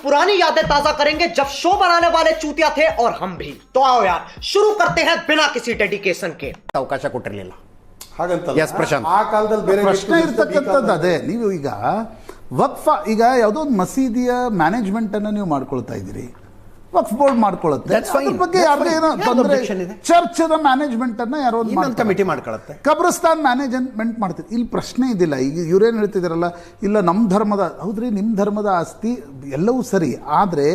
पुरानी यादें ताजा करेंगे जब शो बनाने वाले चूतिया थे और हम भी। तो आओ यार शुरू करते हैं बिना किसी डेडिकेशन के। ಅವಕಾಶ ಕೊಟ್ಟಿರಲಿಲ್ಲ ಹಾಗಂತಲ್ಲ. ಎಸ್ ಪ್ರಶಾಂತ್, ಆ ಕಾಲದಲ್ಲಿ ಬೇರೆ ಪ್ರಶ್ನೆ ಇರ್ತಕ್ಕಂಥದ್ದು ಅದೇ. ನೀವು ಈಗ ವಕ್ಫ್ ಈಗ ಯಾವುದೋ ಒಂದು ಮಸೀದಿಯ ಮ್ಯಾನೇಜ್ಮೆಂಟ್ ಅನ್ನ ನೀವು ಮಾಡ್ಕೊಳ್ತಾ ಇದ್ದೀರಿ, ವಕ್ಫ್ ಬೋರ್ಡ್ ಮಾಡ್ಕೊಳ್ಳುತ್ತೆ, That's fine. ಅದ್ರ ಬಗ್ಗೆ That's ಯಾರಿಗೆ fine. ಏನೋ ಯಾವ್ದು ತೊಂದರೆ objection ಇದೆ? ಚರ್ಚದ ಮ್ಯಾನೇಜ್ಮೆಂಟ್ ಅನ್ನ ಯಾರೋ ಒಂದು ಇನ್ನೊಂದು ಕಮಿಟಿ ಮಾಡ್ಕೊಳ್ಳುತ್ತೆ. ಕಬ್ರಸ್ತಾನ್ ಮ್ಯಾನೇಜ್ಮೆಂಟ್ ಮಾಡ್ತೀರಿ. ಇಲ್ಲಿ ಪ್ರಶ್ನೆ ಇದಿಲ್ಲ. ಈಗ ಇವ್ರೇನು ಹೇಳ್ತಿದಾರಲ್ಲ, ಇಲ್ಲ ನಮ್ಮ ಧರ್ಮದ, ಹೌದ್ರಿ ನಿಮ್ಮ ಧರ್ಮದ ಆಸ್ತಿ ಎಲ್ಲವೂ ಸರಿ, ಆದರೆ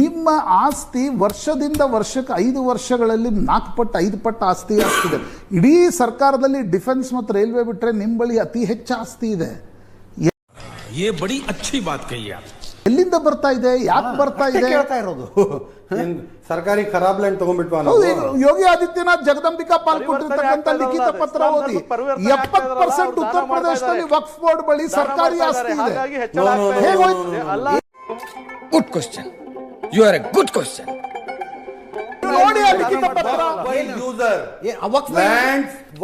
ನಿಮ್ಮ ಆಸ್ತಿ ವರ್ಷದಿಂದ ವರ್ಷಕ್ಕೆ 5 ವರ್ಷಗಳಲ್ಲಿ 4 ಪಟ್ಟು 5 ಪಟ್ಟು ಆಸ್ತಿ ಆಗ್ತಿದೆ. ಇಡೀ ಸರ್ಕಾರದಲ್ಲಿ ಡಿಫೆನ್ಸ್ ಮತ್ತು ರೈಲ್ವೆ ಬಿಟ್ಟರೆ ನಿಮ್ಮ ಬಳಿ ಅತಿ ಹೆಚ್ಚು ಆಸ್ತಿ ಇದೆ. ये बड़ी अच्छी बात कही आप. ಎಲ್ಲಿಂದ ಬರ್ತಾ ಇದೆ, ಯಾಕೆ ಬರ್ತಾ ಇದೆ? ಕೇಳ್ತಾ ಇರೋದು ಸರ್ಕಾರಿ ಖರಾಬ್ ಲ್ಯಾಂಡ್ ತಗೊಂಡ್ಬಿಟ್ವಾ ನಾವು? ಹೌದು, ಈಗ ಯೋಗಿ ಆದಿತ್ಯನಾಥ್ ಜಗದಂಬಿಕಾ ಪಾಲ್ ಕೊಟ್ಟಿರ್ತಕ್ಕಂಥ ಲಿಖಿತ ಪತ್ರ ಓದಿ 70% ಉತ್ತರ ಪ್ರದೇಶದಲ್ಲಿ ವಕ್ಫ್ ಬೋರ್ಡ್ ಬಳಿ ಸರ್ಕಾರಿ ಆಸ್ತಿ ಇದೆ. ಹೇಗೋಯ್ತು? Good question, you are a good question. ನೋಡಿ ಆ ಲಿಖಿತ ಪತ್ರ.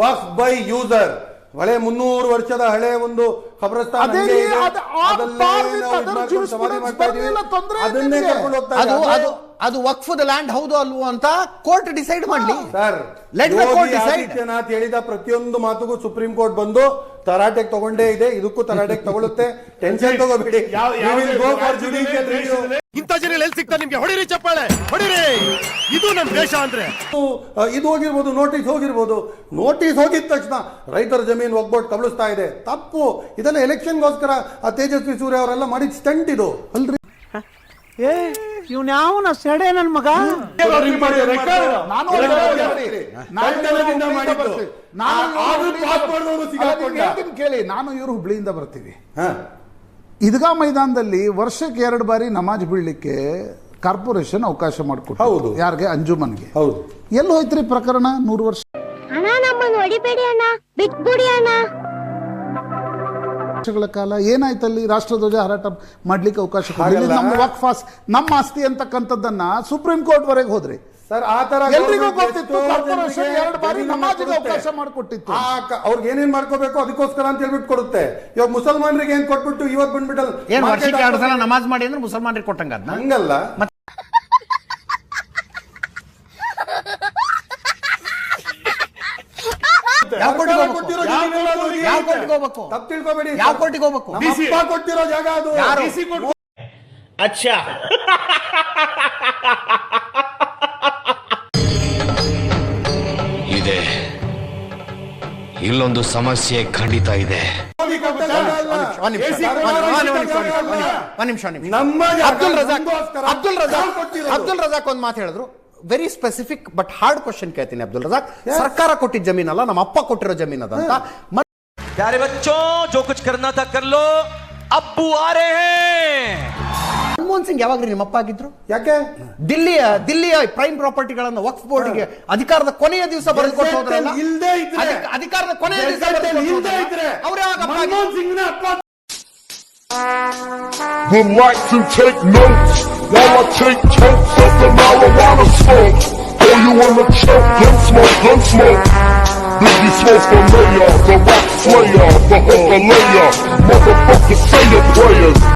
ವಕ್ಫ್ ಬೈ ಯೂಸರ್ ಹಳೆ 300 ವರ್ಷದ ಹಳೆ ಒಂದು ಖಬರಸ್ತಾನ್ ಅದೇ ಹಂಗೆ ಇದೆ. ಅದು ಆ ಅದಲ್ಲೇ ಪಾರ್ಲಿ ನಾವು ಅದರ ಮಾಡ್ಕೊಂಡು jurisprudence ಸಮಾಧಿ ಮಾಡ್ತಾ ಇದೀವಿ. ಬರ್ಲಿಲ್ಲ, ತೊಂದ್ರೆ ಅದನ್ನೇ ಏನಿದೆ? ಕರ್ಕೊಂಡು ಹೋಗ್ತಾ ಅದು ಇದ್ದಾರೆ. ಅದು ಅದು ವಕ್ಫದ ಲ್ಯಾಂಡ್ ಹೌದು ಅಲ್ವೋ ಅಂತ ಕೋರ್ಟ್ ಡಿಸೈಡ್ ಮಾಡ್ಲಿ. Sir, Let the court Yogi decide. Adityanath ಹೇಳಿದ ಪ್ರತಿಯೊಂದು ಮಾತುಗೂ ಸುಪ್ರೀಂ ಕೋರ್ಟ್ ಬಂದು ತರಾಟೆಗೆ ತಗೊಂಡೇ ಇದೆ, ಇದಕ್ಕೂ ತರಾಟೆಗೆ ತಗೊಳುತ್ತೆ. Tension ತಗೋಬೇಡಿ. We will go for judicial review. ಇಂಥ ಜನ ಎಲ್ಲಿ ಸಿಗ್ತಾರೆ ನಿಮ್ಗೆ? ಹೊಡಿರಿ ಚಪ್ಪಾಳೆ, ಹೊಡಿರಿ. ಇದು ನಮ್ಮ ದೇಶ ಅಂದ್ರೆ. ಇದು ಹೋಗಿರ್ಬೋದು, ನೋಟಿಸ್ ಹೋಗಿರ್ಬೋದು. ನೋಟಿಸ್ ಹೋಗಿದ ತಕ್ಷಣ ರೈತರ ಜಮೀನು ಒಗ್ಬೋಟ್ ಕಬಳಿಸ್ತಾ ಇದೆ, ತಪ್ಪು. ಇದೆಲ್ಲ ಎಲೆಕ್ಷನ್ಗೋಸ್ಕರ ಆ ತೇಜಸ್ವಿ ಸೂರ್ಯ ಅವರೆಲ್ಲ ಮಾಡಿದ ಸ್ಟಂಟ್ ಇದು ಅಲ್ರಿ. ಇವ್ನ್ಯಾವನ ಸೆಡೆ ನನ್ ಮಗ. ಕೇಳಿ, ನಾನು ಇವರು ಹುಬ್ಳಿಯಿಂದ ಬರ್ತೀವಿ. ಈದ್ಗಾ ಮೈದಾನದಲ್ಲಿ ವರ್ಷಕ್ಕೆ 2 ಬಾರಿ ನಮಾಜ್ ಬೀಳ್ಲಿಕ್ಕೆ ಕಾರ್ಪೊರೇಷನ್ ಅವಕಾಶ ಮಾಡಿಕೊಟ್ಟು. ಹೌದು. ಯಾರಿಗೆ? ಅಂಜುಮನ್ಗೆ. ಹೌದು. ಎಲ್ಲಿ ಹೋಯ್ತ್ರಿ ಪ್ರಕರಣ? 100 ವರ್ಷ ಅಣ್ಣ ನಮ್ಮನ್ನು ಹೊಡಿಬೇಡಿ ಅಣ್ಣ, ಬಿಟ್ಬಿಡಿ ಅಣ್ಣ. ವರ್ಷಗಳ ಕಾಲ ಏನಾಯ್ತಲ್ಲಿ? ರಾಷ್ಟ್ರಧ್ವಜ ಹಾರಾಟ ಮಾಡ್ಲಿಕ್ಕೆ ಅವಕಾಶ ಕೊಡಲಿಲ್ಲ. ಹಾಗಲ್ಲ. ನಮ್ಮ ವಕ್ಫ್ ನಮ್ಮ ಆಸ್ತಿ ಅಂತಕ್ಕಂಥದ್ದನ್ನ ಸುಪ್ರೀಂ ಕೋರ್ಟ್ ವರೆಗೆ ಹೋದ್ರಿ. ಸರ್, ಆ ತರ ಎಲ್ರಿಗೂ ಗೊತ್ತಿತ್ತು. ಕಾರ್ಪೊರೇಷನ್ 2 ಬಾರಿ ನಮಾಜಿಗೆ ಅವಕಾಶ ಮಾಡಿಕೊಟ್ಟಿತ್ತು. ಅವ್ರಿಗೆ ಏನೇನ್ ಮಾಡ್ಕೋಬೇಕು ಅದಕ್ಕೋಸ್ಕರ ಅಂತ ಹೇಳ್ಬಿಟ್ಟು ಕೊಡುತ್ತೆ. ಇವಾಗ ಮುಸಲ್ಮಾನರಿಗೆ ಏನ್ ಕೊಟ್ಬಿಟ್ಟು ಇವತ್ತು ಬಂದ್ಬಿಟ್ಟಲ್ಲ ಏನ್ ವರ್ಷಕ್ಕೆ 2 ಸಲ ನಮಾಜ್ ಮಾಡಿ ಅಂದ್ರೆ ಮುಸಲ್ಮಾನರಿಗೆ ಕೊಟ್ಟಂಗ ಅದ್ನ? ಹಂಗಲ್ಲ. ಯಾವ ಕೋರ್ಟಿಗೆ ಹೋಗ್ಬೇಕು? ತಪ್ಪು ತಿಳ್ಕೊಬೇಡಿ. ಯಾವ ಕೋರ್ಟಿಗೆ ಹೋಗ್ಬೇಕು? ನಮ್ಮ ಅಪ್ಪ ಕೊಟ್ಟಿರೋ ಜಾಗ ಅದು. ಯಾರು? अच्छा. ಇದೆ, ಇಲ್ಲೊಂದು ಸಮಸ್ಯೆ ಖಂಡಿತ ಇದೆ. ಒಂದ್ ನಿಮಿಷ. ನಮ್ಮ ಜಾಗ ಅಬ್ದುಲ್ ರಜಾಕ್ ಕೊಟ್ಟಿರೋದು. ಅಬ್ದುಲ್ ರಜಾಕ್ ಒಂದ್ ಮಾತು ಹೇಳಿದ್ರು. Very specific but hard question ಕೇಳ್ತೀನಿ ಅಬ್ದುಲ್ ರಜಾಕ್. ಸರ್ಕಾರ ಕೊಟ್ಟಿದ್ದ ಜಮೀನಲ್ಲ, ನಮ್ಮ ಅಪ್ಪ ಕೊಟ್ಟಿರೋ ಜಮೀನದ ಅಂತ. प्यारे बच्चों, जो कुछ करना था कर लो, अब्बू आ रहे हैं. ಮನಮೋಹನ್ ಸಿಂಗ್ ಯಾವಾಗ್ರಿ ನಿಮ್ಮ ಅಪ್ಪ ಆಗಿದ್ರು? ಯಾಕೆ? ದಿಲ್ಲಿಯ ಪ್ರೈಮ್ ಪ್ರಾಪರ್ಟಿಗಳನ್ನ ವಕ್ಫ್ ಬೋರ್ಡ್ಗೆ ಅಧಿಕಾರದ ಕೊನೆಯ ದಿವಸ ಬರೆದುಕೊಟ್ಟು ಹೋದ್ರಲ್ಲ, ಇಲ್ದೇ ಇದ್ರೆ ಅಧಿಕಾರದ ಕೊನೆಯ ದಿವಸ ಇಲ್ದೇ ಇದ್ರೆ ಅವ್ರು ಯಾವಾಗ ಅಪ್ಪ ಆಗಿದ್ರು? ಮನಮೋಹನ್ ಸಿಂಗ್ನ ಅಪ್ಪ. Relax and take notes while I take totes of the marijuana smoke. Oh, you wanna choke? Gun smoke, gun smoke. Biggie smoke the mayor, the rap slayer, the hooker layer. Motherfucker, say your prayers.